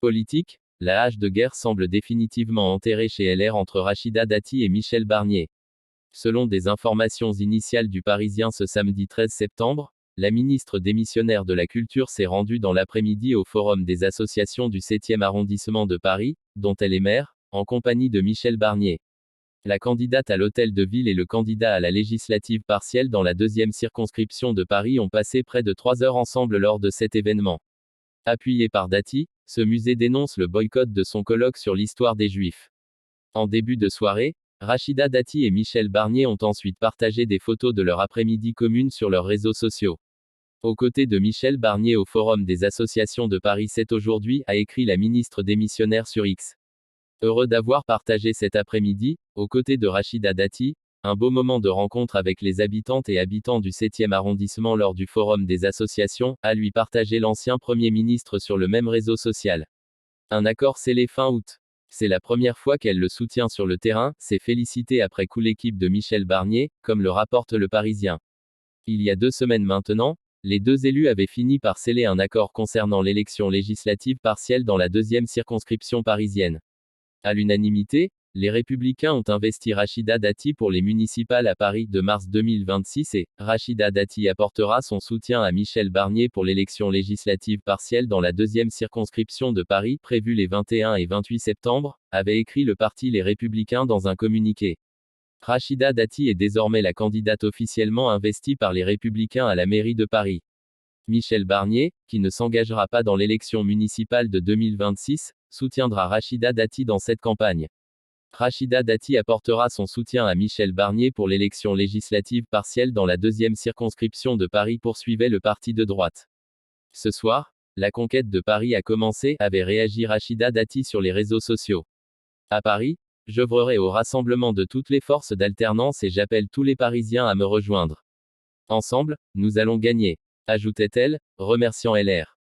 Politique, la hache de guerre semble définitivement enterrée chez LR entre Rachida Dati et Michel Barnier. Selon des informations initiales du Parisien ce samedi 13 septembre, la ministre démissionnaire de la Culture s'est rendue dans l'après-midi au Forum des associations du 7e arrondissement de Paris, dont elle est maire, en compagnie de Michel Barnier. La candidate à l'Hôtel de Ville et le candidat à la législative partielle dans la 2e circonscription de Paris ont passé près de 3 heures ensemble lors de cet événement. Appuyé par Dati, ce musée dénonce le boycott de son colloque sur l'histoire des Juifs. En début de soirée, Rachida Dati et Michel Barnier ont ensuite partagé des photos de leur après-midi commune sur leurs réseaux sociaux. Aux côtés de Michel Barnier au Forum des associations de Paris 7 aujourd'hui, a écrit la ministre démissionnaire sur X. Heureux d'avoir partagé cet après-midi, aux côtés de Rachida Dati, un beau moment de rencontre avec les habitantes et habitants du 7e arrondissement lors du Forum des associations, a lui partagé l'ancien Premier ministre sur le même réseau social. Un accord scellé fin août. C'est la première fois qu'elle le soutient sur le terrain, s'est félicité après coup l'équipe de Michel Barnier, comme le rapporte Le Parisien. Il y a 2 semaines maintenant, les deux élus avaient fini par sceller un accord concernant l'élection législative partielle dans la 2e circonscription parisienne. À l'unanimité, les Républicains ont investi Rachida Dati pour les municipales à Paris de mars 2026 et Rachida Dati apportera son soutien à Michel Barnier pour l'élection législative partielle dans la 2e circonscription de Paris prévue les 21 et 28 septembre, avait écrit le parti Les Républicains dans un communiqué. Rachida Dati est désormais la candidate officiellement investie par les Républicains à la mairie de Paris. Michel Barnier, qui ne s'engagera pas dans l'élection municipale de 2026, soutiendra Rachida Dati dans cette campagne. Rachida Dati apportera son soutien à Michel Barnier pour l'élection législative partielle dans la 2e circonscription de Paris, poursuivait le parti de droite. Ce soir, la conquête de Paris a commencé, avait réagi Rachida Dati sur les réseaux sociaux. À Paris, j'œuvrerai au rassemblement de toutes les forces d'alternance et j'appelle tous les Parisiens à me rejoindre. Ensemble, nous allons gagner, ajoutait-elle, remerciant LR.